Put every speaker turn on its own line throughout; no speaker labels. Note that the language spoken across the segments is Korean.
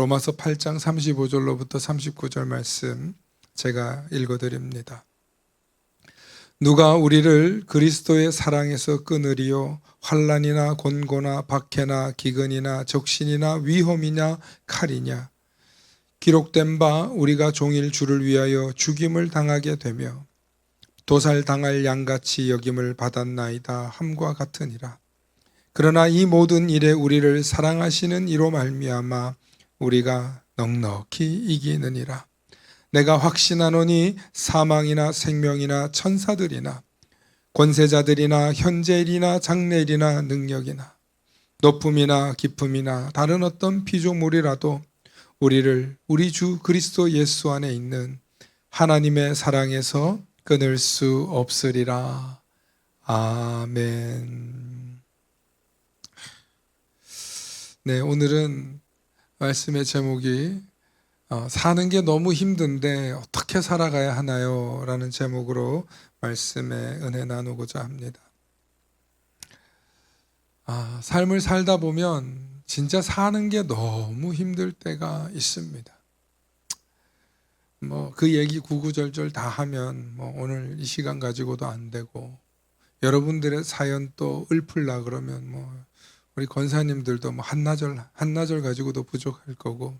로마서 8장 35절로부터 39절 말씀 제가 읽어드립니다. 누가 우리를 그리스도의 사랑에서 끊으리요? 환난이나 곤고나 박해나 기근이나 적신이나 위험이냐 칼이냐? 기록된 바 우리가 종일 주를 위하여 죽임을 당하게 되며 도살당할 양같이 여김을 받았나이다 함과 같으니라. 그러나 이 모든 일에 우리를 사랑하시는 이로 말미암아 우리가 넉넉히 이기느니라. 내가 확신하노니 사망이나 생명이나 천사들이나 권세자들이나 현재일이나 장래일이나 능력이나 높음이나 깊음이나 다른 어떤 피조물이라도 우리를 우리 주 그리스도 예수 안에 있는 하나님의 사랑에서 끊을 수 없으리라. 아멘. 네, 오늘은 말씀의 제목이 사는 게 너무 힘든데 어떻게 살아가야 하나요? 라는 제목으로 말씀의 은혜 나누고자 합니다. 삶을 살다 보면 진짜 사는 게 너무 힘들 때가 있습니다. 그 얘기 구구절절 다 하면 오늘 이 시간 가지고도 안 되고, 여러분들의 사연 또 읊으려 그러면 우리 권사님들도 한나절 가지고도 부족할 거고,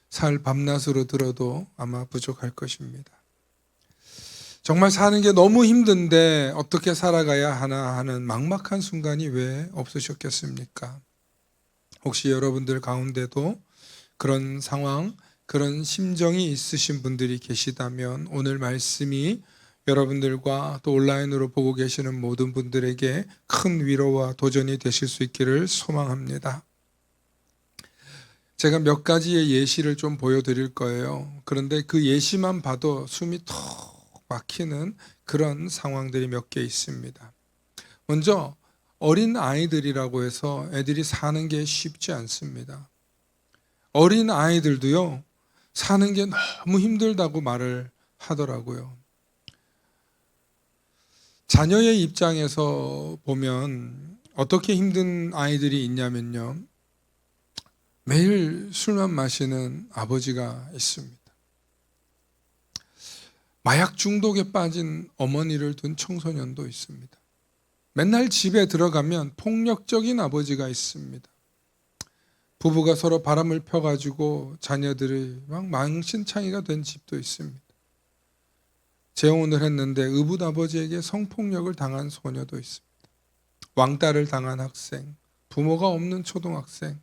살 밤낮으로 들어도 아마 부족할 것입니다. 정말 사는 게 너무 힘든데 어떻게 살아가야 하나 하는 막막한 순간이 왜 없으셨겠습니까? 혹시 여러분들 가운데도 그런 상황, 그런 심정이 있으신 분들이 계시다면 오늘 말씀이 여러분들과 또 온라인으로 보고 계시는 모든 분들에게 큰 위로와 도전이 되실 수 있기를 소망합니다. 제가 몇 가지의 예시를 좀 보여드릴 거예요. 그런데 그 예시만 봐도 숨이 턱 막히는 그런 상황들이 몇 개 있습니다. 먼저 어린 아이들이라고 해서 애들이 사는 게 쉽지 않습니다. 어린 아이들도요, 사는 게 너무 힘들다고 말을 하더라고요. 자녀의 입장에서 보면 어떻게 힘든 아이들이 있냐면요, 매일 술만 마시는 아버지가 있습니다. 마약 중독에 빠진 어머니를 둔 청소년도 있습니다. 맨날 집에 들어가면 폭력적인 아버지가 있습니다. 부부가 서로 바람을 펴가지고 자녀들이 막 망신창이가 된 집도 있습니다. 재혼을 했는데 의붓 아버지에게 성폭력을 당한 소녀도 있습니다. 왕따를 당한 학생, 부모가 없는 초등학생,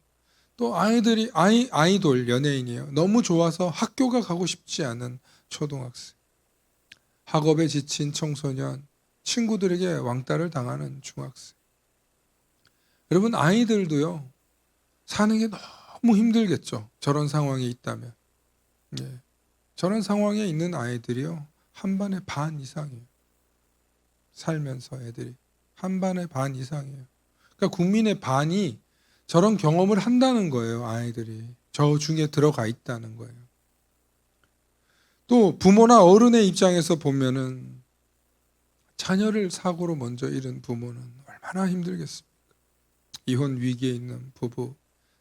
또 아이돌 연예인이에요. 너무 좋아서 학교가 가고 싶지 않은 초등학생, 학업에 지친 청소년, 친구들에게 왕따를 당하는 중학생. 여러분, 아이들도요, 사는 게 너무 힘들겠죠. 저런 상황이 있다면. 저런 상황에 있는 아이들이요, 한 반의 반 이상이에요. 살면서 애들이 한 반의 반 이상이에요. 그러니까 국민의 반이 저런 경험을 한다는 거예요. 아이들이 저 중에 들어가 있다는 거예요. 또 부모나 어른의 입장에서 보면은 자녀를 사고로 먼저 잃은 부모는 얼마나 힘들겠습니까? 이혼 위기에 있는 부부,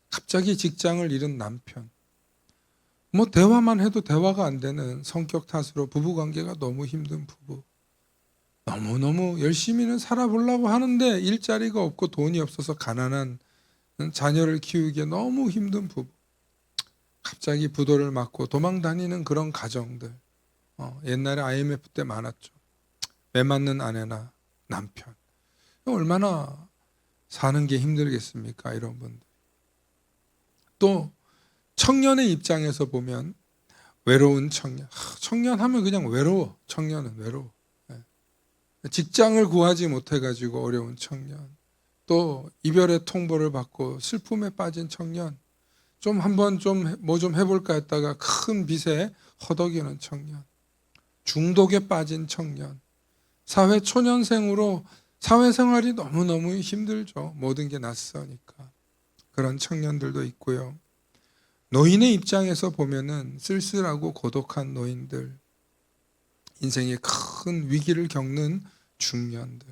갑자기 직장을 잃은 남편, 대화만 해도 대화가 안 되는 성격 탓으로 부부관계가 너무 힘든 부부, 너무너무 열심히는 살아보려고 하는데 일자리가 없고 돈이 없어서 가난한 자녀를 키우기에 너무 힘든 부부, 갑자기 부도를 맞고 도망 다니는 그런 가정들, 옛날에 IMF 때 많았죠. 매 맞는 아내나 남편, 얼마나 사는 게 힘들겠습니까? 이런 분들. 또 청년의 입장에서 보면 외로운 청년, 청년 하면 그냥 외로워. 청년은 외로워. 직장을 구하지 못해가지고 어려운 청년, 또 이별의 통보를 받고 슬픔에 빠진 청년, 한번 뭐 좀 해볼까 했다가 큰 빚에 허덕이는 청년, 중독에 빠진 청년, 사회 초년생으로 사회생활이 너무너무 힘들죠. 모든 게 낯서니까. 그런 청년들도 있고요. 노인의 입장에서 보면은 쓸쓸하고 고독한 노인들, 인생의 큰 위기를 겪는 중년들,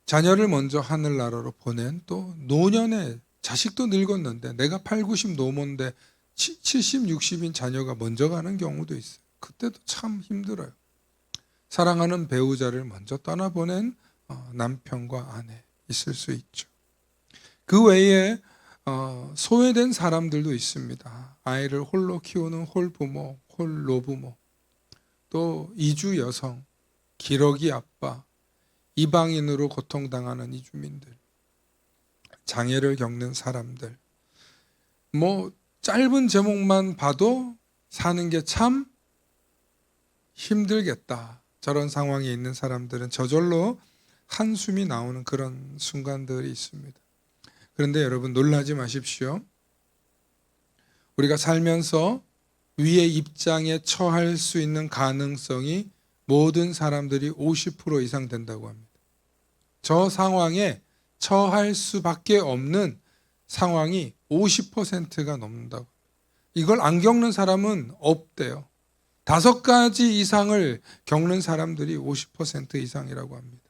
자녀를 먼저 하늘나라로 보낸 또 노년의 자식도 늙었는데 내가 8, 90 노모인데 70, 60인 자녀가 먼저 가는 경우도 있어요. 그때도 참 힘들어요. 사랑하는 배우자를 먼저 떠나보낸 남편과 아내 있을 수 있죠. 그 외에 소외된 사람들도 있습니다. 아이를 홀로 키우는 홀부모, 홀노부모, 또 이주 여성, 기러기 아빠, 이방인으로 고통당하는 이주민들, 장애를 겪는 사람들, 뭐 짧은 제목만 봐도 사는 게 참 힘들겠다. 저런 상황에 있는 사람들은 저절로 한숨이 나오는 그런 순간들이 있습니다. 그런데 여러분 놀라지 마십시오. 우리가 살면서 위의 입장에 처할 수 있는 가능성이 모든 사람들이 50% 이상 된다고 합니다. 저 상황에 처할 수밖에 없는 상황이 50%가 넘는다고. 이걸 안 겪는 사람은 없대요. 5가지 이상을 겪는 사람들이 50% 이상이라고 합니다.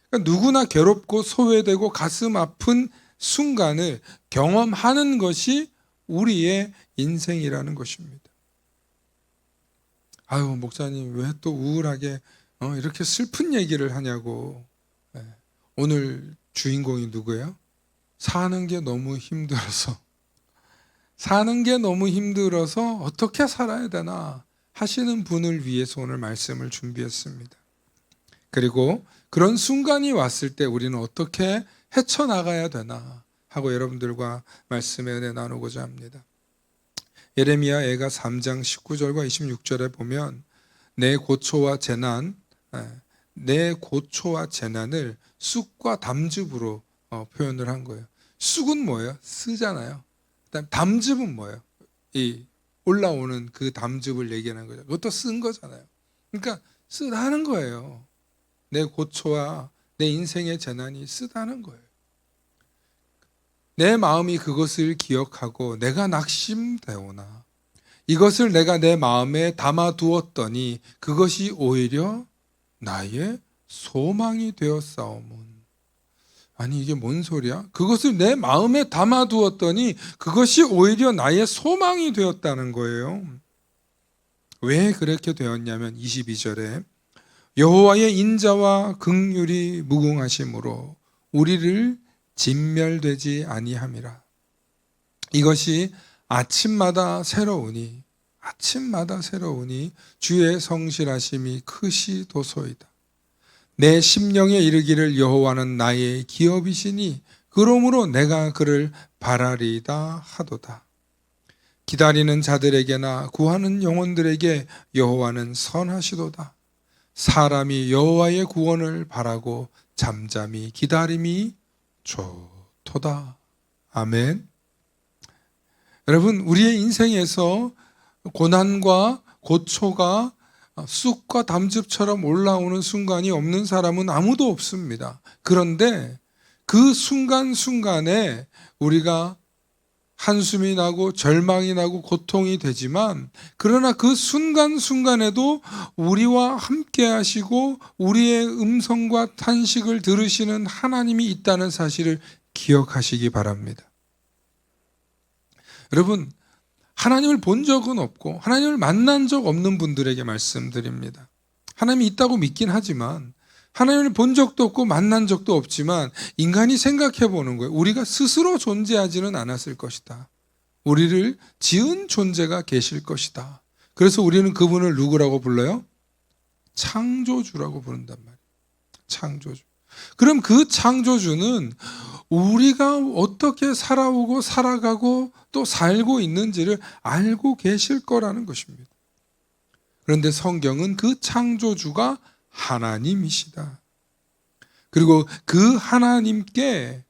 그러니까 누구나 괴롭고 소외되고 가슴 아픈 순간을 경험하는 것이 우리의 인생이라는 것입니다. 아유, 목사님 왜 또 우울하게 이렇게 슬픈 얘기를 하냐고. 오늘 주인공이 누구예요? 사는 게 너무 힘들어서 어떻게 살아야 되나 하시는 분을 위해서 오늘 말씀을 준비했습니다. 그리고 그런 순간이 왔을 때 우리는 어떻게 헤쳐나가야 되나 하고 여러분들과 말씀의 은혜 나누고자 합니다. 예레미야 애가 3장 19절과 26절에 보면 내 고초와 재난을 쑥과 담즙으로 표현을 한 거예요. 쑥은 뭐예요? 쓰잖아요. 그다음 담즙은 뭐예요? 이 올라오는 그 담즙을 얘기하는 거죠. 그것도 쓴 거잖아요. 그러니까 쓰다는 거예요. 내 고초와 내 인생의 재난이 쓰다는 거예요. 내 마음이 그것을 기억하고 내가 낙심되오나 이것을 내가 내 마음에 담아두었더니 그것이 오히려 나의 소망이 되었사오문. 아니 이게 뭔 소리야? 그것을 내 마음에 담아두었더니 그것이 오히려 나의 소망이 되었다는 거예요. 왜 그렇게 되었냐면 22절에 여호와의 인자와 긍휼이 무궁하심으로 우리를 진멸되지 아니함이라. 이것이 아침마다 새로우니 주의 성실하심이 크시도소이다. 내 심령에 이르기를 여호와는 나의 기업이시니 그러므로 내가 그를 바라리이다 하도다. 기다리는 자들에게나 구하는 영혼들에게 여호와는 선하시도다. 사람이 여호와의 구원을 바라고 잠잠히 기다림이 좋도다. 아멘. 여러분 우리의 인생에서 고난과 고초가 쑥과 담즙처럼 올라오는 순간이 없는 사람은 아무도 없습니다. 그런데 그 순간순간에 우리가 한숨이 나고 절망이 나고 고통이 되지만 그러나 그 순간순간에도 우리와 함께 하시고 우리의 음성과 탄식을 들으시는 하나님이 있다는 사실을 기억하시기 바랍니다. 여러분 하나님을 본 적은 없고 하나님을 만난 적 없는 분들에게 말씀드립니다. 하나님이 있다고 믿긴 하지만 하나님을 본 적도 없고 만난 적도 없지만 인간이 생각해 보는 거예요. 우리가 스스로 존재하지는 않았을 것이다. 우리를 지은 존재가 계실 것이다. 그래서 우리는 그분을 누구라고 불러요? 창조주라고 부른단 말이에요. 창조주. 그럼 그 창조주는 우리가 어떻게 살아오고 살아가고 또 살고 있는지를 알고 계실 거라는 것입니다. 그런데 성경은 그 창조주가 하나님이시다. 그리고 그 하나님께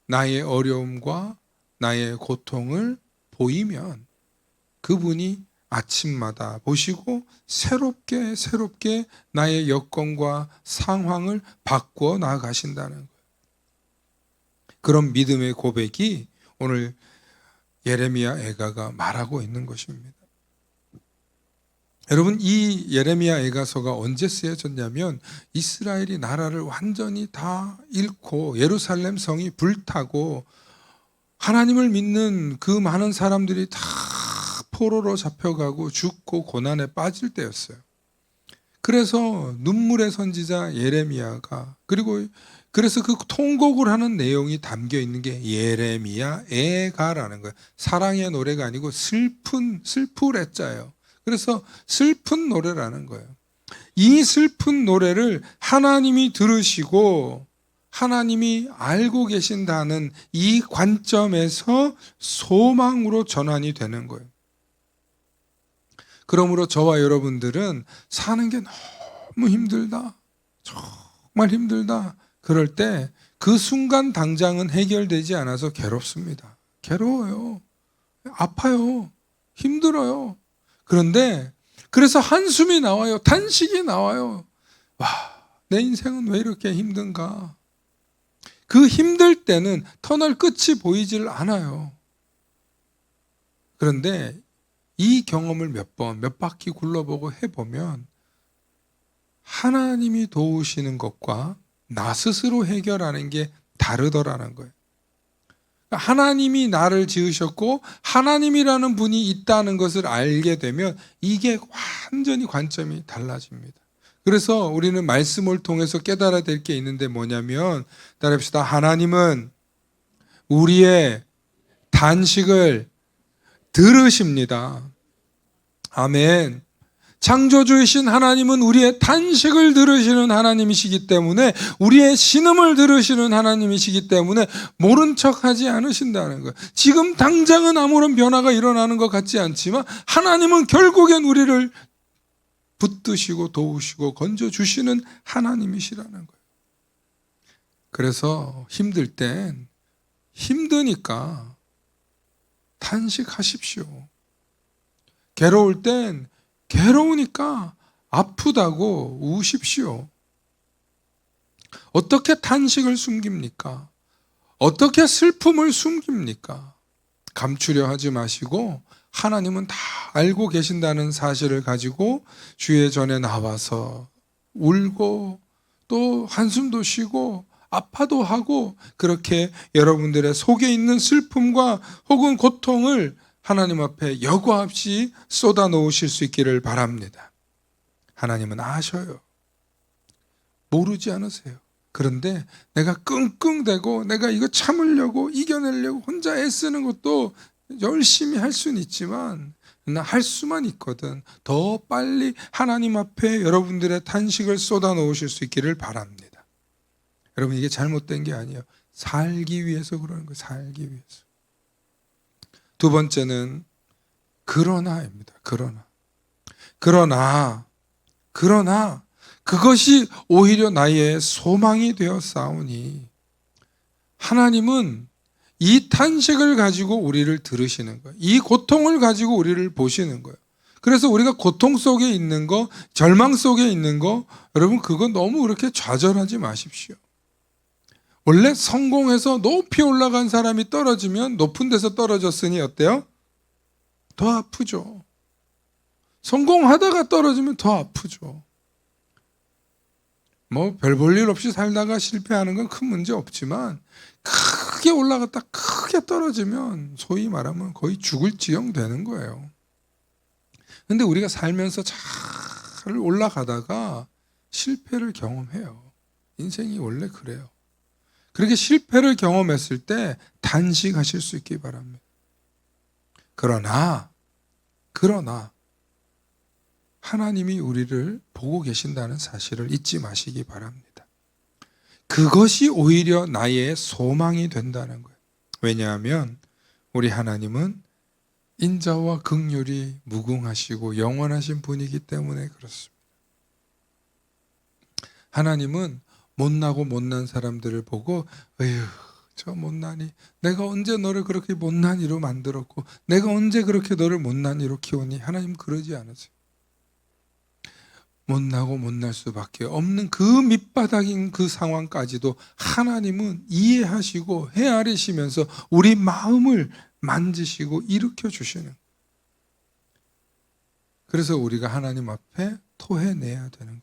나의 어려움과 나의 고통을 보이면 그분이 아침마다 보시고 새롭게 나의 여건과 상황을 바꾸어 나아가신다는 거예요. 그런 믿음의 고백이 오늘 예레미야 애가가 말하고 있는 것입니다. 여러분, 이 예레미야 애가서가 언제 쓰여졌냐면 이스라엘이 나라를 완전히 다 잃고 예루살렘 성이 불타고 하나님을 믿는 그 많은 사람들이 다 포로로 잡혀가고 죽고 고난에 빠질 때였어요. 그래서 눈물의 선지자 예레미야가, 그래서 그 통곡을 하는 내용이 담겨 있는 게 예레미야 애가라는 거예요. 사랑의 노래가 아니고 슬프레자예요. 그래서 슬픈 노래라는 거예요. 이 슬픈 노래를 하나님이 들으시고 하나님이 알고 계신다는 이 관점에서 소망으로 전환이 되는 거예요. 그러므로 저와 여러분들은 사는 게 너무 힘들다, 정말 힘들다, 그럴 때 그 순간 당장은 해결되지 않아서 괴롭습니다. 괴로워요. 아파요. 힘들어요. 그런데 그래서 한숨이 나와요. 탄식이 나와요. 와, 내 인생은 왜 이렇게 힘든가? 그 힘들 때는 터널 끝이 보이질 않아요. 그런데 이 경험을 몇 바퀴 굴러보고 해보면 하나님이 도우시는 것과 나 스스로 해결하는 게 다르더라는 거예요. 하나님이 나를 지으셨고 하나님이라는 분이 있다는 것을 알게 되면 이게 완전히 관점이 달라집니다. 그래서 우리는 말씀을 통해서 깨달아야 될 게 있는데 뭐냐면, 따라합시다. 하나님은 우리의 단식을 들으십니다. 아멘. 창조주이신 하나님은 우리의 탄식을 들으시는 하나님이시기 때문에, 우리의 신음을 들으시는 하나님이시기 때문에 모른 척하지 않으신다는 거예요. 지금 당장은 아무런 변화가 일어나는 것 같지 않지만 하나님은 결국엔 우리를 붙드시고 도우시고 건져주시는 하나님이시라는 거예요. 그래서 힘들 땐 힘드니까 탄식하십시오. 괴로울 땐 괴로우니까 아프다고 우십시오. 어떻게 탄식을 숨깁니까? 어떻게 슬픔을 숨깁니까? 감추려 하지 마시고 하나님은 다 알고 계신다는 사실을 가지고 주의 전에 나와서 울고 또 한숨도 쉬고 아파도 하고, 그렇게 여러분들의 속에 있는 슬픔과 혹은 고통을 하나님 앞에 여과 없이 쏟아 놓으실 수 있기를 바랍니다. 하나님은 아셔요. 모르지 않으세요. 그런데 내가 끙끙대고 내가 이거 참으려고 이겨내려고 혼자 애쓰는 것도 열심히 할 수는 있지만 나 할 수만 있거든. 더 빨리 하나님 앞에 여러분들의 탄식을 쏟아 놓으실 수 있기를 바랍니다. 여러분, 이게 잘못된 게 아니에요. 살기 위해서 그러는 거예요. 살기 위해서. 두 번째는 그러나입니다. 그러나 그것이 오히려 나의 소망이 되어 싸우니, 하나님은 이 탄식을 가지고 우리를 들으시는 거예요. 이 고통을 가지고 우리를 보시는 거예요. 그래서 우리가 고통 속에 있는 거, 절망 속에 있는 거, 여러분 그거 너무 그렇게 좌절하지 마십시오. 원래 성공해서 높이 올라간 사람이 떨어지면 높은 데서 떨어졌으니 어때요? 더 아프죠. 성공하다가 떨어지면 더 아프죠. 뭐 별 볼 일 없이 살다가 실패하는 건 큰 문제 없지만 크게 올라갔다 크게 떨어지면 소위 말하면 거의 죽을 지경 되는 거예요. 근데 우리가 살면서 잘 올라가다가 실패를 경험해요. 인생이 원래 그래요. 그렇게 실패를 경험했을 때 단식하실 수 있기 바랍니다. 그러나 하나님이 우리를 보고 계신다는 사실을 잊지 마시기 바랍니다. 그것이 오히려 나의 소망이 된다는 거예요. 왜냐하면 우리 하나님은 인자와 긍휼이 무궁하시고 영원하신 분이기 때문에 그렇습니다. 하나님은 못나고 못난 사람들을 보고 에휴, 저 못나니, 내가 언제 너를 그렇게 못난이로 만들었고 내가 언제 그렇게 너를 못난이로 키우니? 하나님 그러지 않으세요. 못나고 못날 수밖에 없는 그 밑바닥인 그 상황까지도 하나님은 이해하시고 헤아리시면서 우리 마음을 만지시고 일으켜 주시는. 그래서 우리가 하나님 앞에 토해내야 되는 거예요.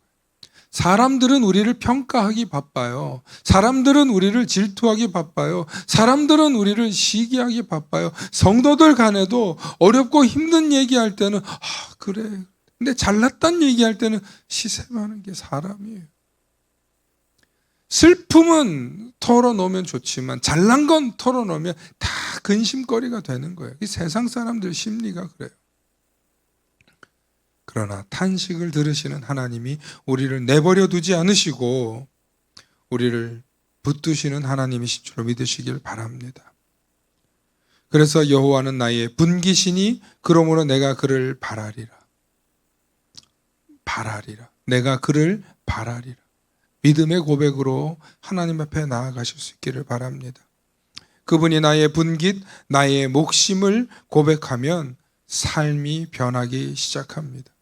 사람들은 우리를 평가하기 바빠요. 사람들은 우리를 질투하기 바빠요. 사람들은 우리를 시기하기 바빠요. 성도들 간에도 어렵고 힘든 얘기할 때는 그래. 근데 잘났단 얘기할 때는 시샘하는 게 사람이에요. 슬픔은 털어놓으면 좋지만 잘난 건 털어놓으면 다 근심거리가 되는 거예요. 이 세상 사람들 심리가 그래요. 그러나 탄식을 들으시는 하나님이 우리를 내버려 두지 않으시고 우리를 붙드시는 하나님이신 줄 믿으시길 바랍니다. 그래서 여호와는 나의 분기시니 그러므로 내가 그를 바라리라. 내가 그를 바라리라. 믿음의 고백으로 하나님 앞에 나아가실 수 있기를 바랍니다. 그분이 나의 분깃, 나의 목심을 고백하면 삶이 변하기 시작합니다.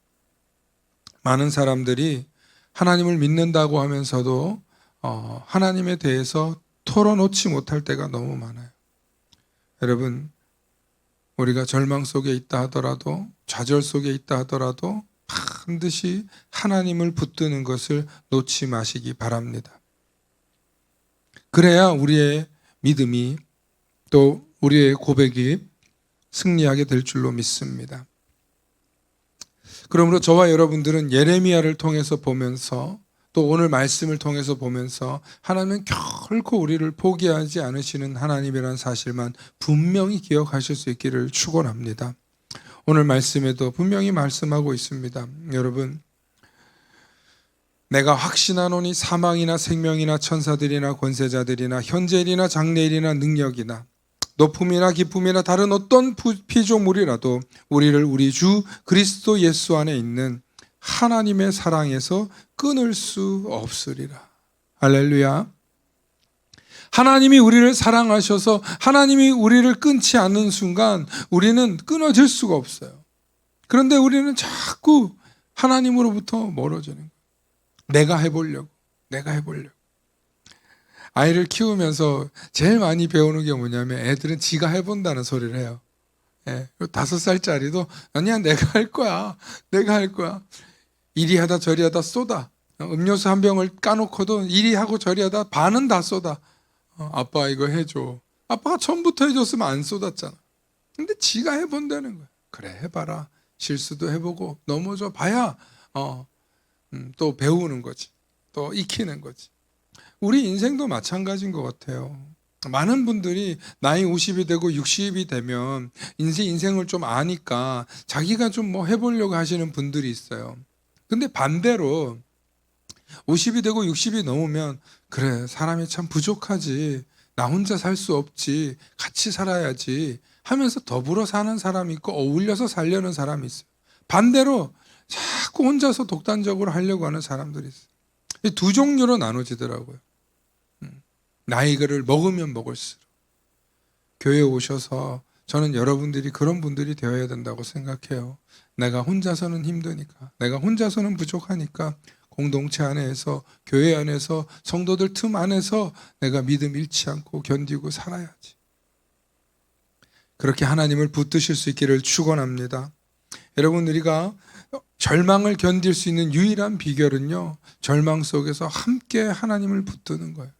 많은 사람들이 하나님을 믿는다고 하면서도 하나님에 대해서 털어놓지 못할 때가 너무 많아요. 여러분, 우리가 절망 속에 있다 하더라도, 좌절 속에 있다 하더라도 반드시 하나님을 붙드는 것을 놓지 마시기 바랍니다. 그래야 우리의 믿음이 또 우리의 고백이 승리하게 될 줄로 믿습니다. 그러므로 저와 여러분들은 예레미야를 통해서 보면서 또 오늘 말씀을 통해서 보면서 하나님은 결코 우리를 포기하지 않으시는 하나님이라는 사실만 분명히 기억하실 수 있기를 축원합니다. 오늘 말씀에도 분명히 말씀하고 있습니다. 여러분, 내가 확신하노니 사망이나 생명이나 천사들이나 권세자들이나 현재일이나 장래일이나 능력이나 높음이나 기쁨이나 다른 어떤 피조물이라도 우리를 우리 주 그리스도 예수 안에 있는 하나님의 사랑에서 끊을 수 없으리라. 할렐루야. 하나님이 우리를 사랑하셔서 하나님이 우리를 끊지 않는 순간 우리는 끊어질 수가 없어요. 그런데 우리는 자꾸 하나님으로부터 멀어지는 거예요. 내가 해보려고. 아이를 키우면서 제일 많이 배우는 게 뭐냐면 애들은 지가 해본다는 소리를 해요. 5살짜리도 아니야 내가 할 거야. 이리 하다 저리 하다 쏟아. 음료수 한 병을 까놓고도 이리 하고 저리 하다 반은 다 쏟아. 아빠 이거 해줘. 아빠가 처음부터 해줬으면 안 쏟았잖아. 근데 지가 해본다는 거야. 그래 해봐라. 실수도 해보고 넘어져 봐야 또 배우는 거지. 또 익히는 거지. 우리 인생도 마찬가지인 것 같아요. 많은 분들이 나이 50이 되고 60이 되면 인생을 좀 아니까 자기가 좀 뭐 해보려고 하시는 분들이 있어요. 근데 반대로 50이 되고 60이 넘으면 그래 사람이 참 부족하지. 나 혼자 살 수 없지. 같이 살아야지 하면서 더불어 사는 사람이 있고 어울려서 살려는 사람이 있어요. 반대로 자꾸 혼자서 독단적으로 하려고 하는 사람들이 있어요. 이 두 종류로 나눠지더라고요. 나이를 먹으면 먹을수록. 교회에 오셔서 저는 여러분들이 그런 분들이 되어야 된다고 생각해요. 내가 혼자서는 힘드니까, 내가 혼자서는 부족하니까 공동체 안에서, 교회 안에서, 성도들 틈 안에서 내가 믿음 잃지 않고 견디고 살아야지. 그렇게 하나님을 붙드실 수 있기를 축원합니다. 여러분, 우리가 절망을 견딜 수 있는 유일한 비결은요, 절망 속에서 함께 하나님을 붙드는 거예요.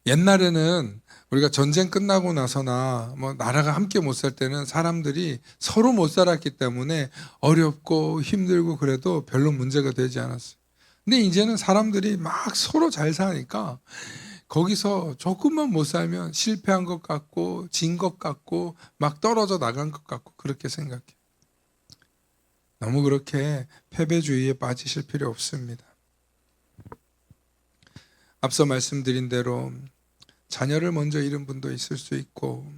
옛날에는 우리가 전쟁 끝나고 나서나 뭐 나라가 함께 못 살 때는 사람들이 서로 못 살았기 때문에 어렵고 힘들고 그래도 별로 문제가 되지 않았어요. 근데 이제는 사람들이 막 서로 잘 사니까 거기서 조금만 못 살면 실패한 것 같고 진 것 같고 막 떨어져 나간 것 같고 그렇게 생각해요. 너무 그렇게 패배주의에 빠지실 필요 없습니다. 앞서 말씀드린 대로 자녀를 먼저 잃은 분도 있을 수 있고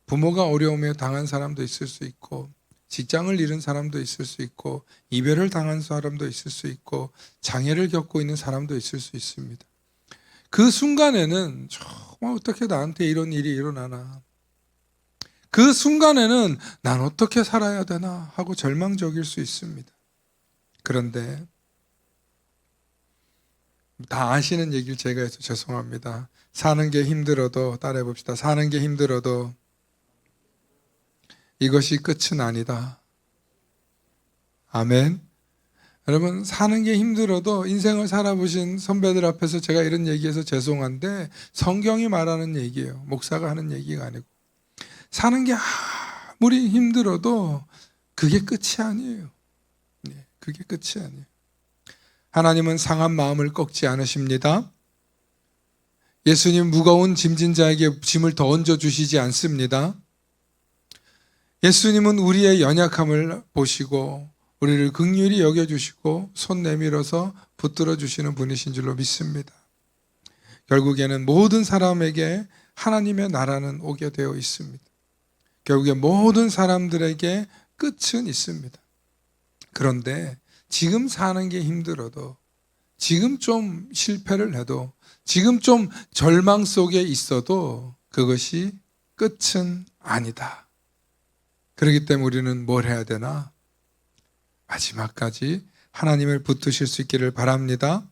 부모가 어려움에 당한 사람도 있을 수 있고 직장을 잃은 사람도 있을 수 있고 이별을 당한 사람도 있을 수 있고 장애를 겪고 있는 사람도 있을 수 있습니다. 그 순간에는 정말 어떻게 나한테 이런 일이 일어나나, 그 순간에는 난 어떻게 살아야 되나 하고 절망적일 수 있습니다. 그런데 다 아시는 얘기를 제가 해서 죄송합니다. 사는 게 힘들어도, 따라해 봅시다. 사는 게 힘들어도 이것이 끝은 아니다. 아멘. 여러분, 사는 게 힘들어도 인생을 살아보신 선배들 앞에서 제가 이런 얘기해서 죄송한데 성경이 말하는 얘기예요. 목사가 하는 얘기가 아니고. 사는 게 아무리 힘들어도 그게 끝이 아니에요. 그게 끝이 아니에요. 하나님은 상한 마음을 꺾지 않으십니다. 예수님 무거운 짐진 자에게 짐을 더 얹어주시지 않습니다. 예수님은 우리의 연약함을 보시고 우리를 긍휼히 여겨주시고 손 내밀어서 붙들어 주시는 분이신 줄로 믿습니다. 결국에는 모든 사람에게 하나님의 나라는 오게 되어 있습니다. 결국에 모든 사람들에게 끝은 있습니다. 그런데 지금 사는 게 힘들어도, 지금 좀 실패를 해도, 지금 좀 절망 속에 있어도 그것이 끝은 아니다. 그렇기 때문에 우리는 뭘 해야 되나? 마지막까지 하나님을 붙드실 수 있기를 바랍니다.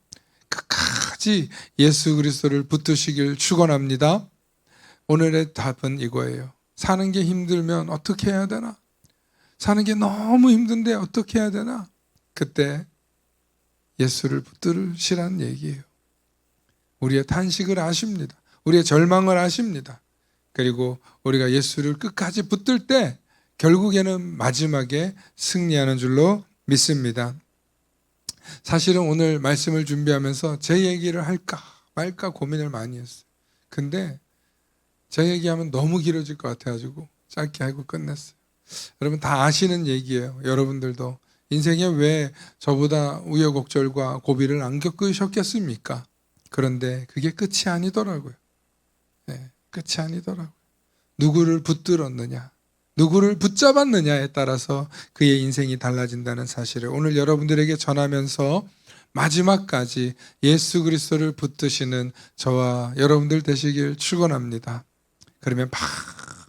끝까지 예수 그리스도를 붙드시길 축원합니다. 오늘의 답은 이거예요. 사는 게 힘들면 어떻게 해야 되나? 사는 게 너무 힘든데 어떻게 해야 되나? 그때 예수를 붙들으시라는 얘기예요. 우리의 탄식을 아십니다. 우리의 절망을 아십니다. 그리고 우리가 예수를 끝까지 붙들 때 결국에는 마지막에 승리하는 줄로 믿습니다. 사실은 오늘 말씀을 준비하면서 제 얘기를 할까 말까 고민을 많이 했어요. 근데 제 얘기하면 너무 길어질 것 같아가지고 짧게 하고 끝냈어요. 여러분 다 아시는 얘기예요. 여러분들도 인생에 왜 저보다 우여곡절과 고비를 안 겪으셨겠습니까? 그런데 그게 끝이 아니더라고요. 끝이 아니더라고요. 누구를 붙들었느냐, 누구를 붙잡았느냐에 따라서 그의 인생이 달라진다는 사실을 오늘 여러분들에게 전하면서 마지막까지 예수 그리스도를 붙드시는 저와 여러분들 되시길 축원합니다. 그러면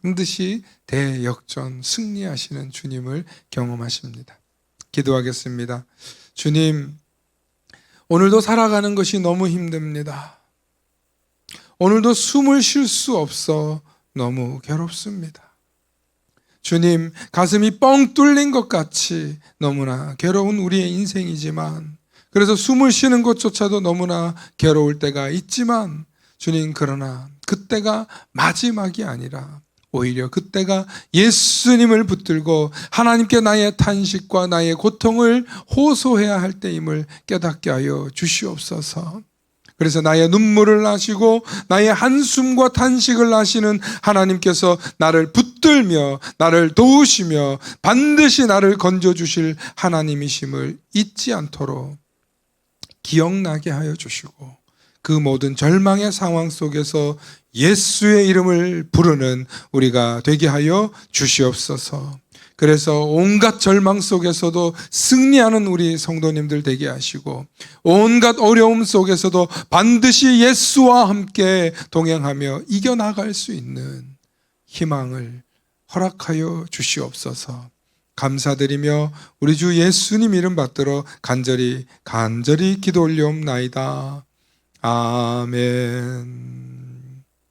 반드시 대역전 승리하시는 주님을 경험하십니다. 기도하겠습니다. 주님, 오늘도 살아가는 것이 너무 힘듭니다. 오늘도 숨을 쉴 수 없어 너무 괴롭습니다. 주님, 가슴이 뻥 뚫린 것 같이 너무나 괴로운 우리의 인생이지만, 그래서 숨을 쉬는 것조차도 너무나 괴로울 때가 있지만, 주님, 그러나 그때가 마지막이 아니라 오히려 그때가 예수님을 붙들고 하나님께 나의 탄식과 나의 고통을 호소해야 할 때임을 깨닫게 하여 주시옵소서. 그래서 나의 눈물을 아시고 나의 한숨과 탄식을 아시는 하나님께서 나를 붙들며 나를 도우시며 반드시 나를 건져주실 하나님이심을 잊지 않도록 기억나게 하여 주시고, 그 모든 절망의 상황 속에서 예수의 이름을 부르는 우리가 되게 하여 주시옵소서. 그래서 온갖 절망 속에서도 승리하는 우리 성도님들 되게 하시고, 온갖 어려움 속에서도 반드시 예수와 함께 동행하며 이겨나갈 수 있는 희망을 허락하여 주시옵소서. 감사드리며 우리 주 예수님 이름 받들어 간절히 기도 올리옵나이다. 아멘.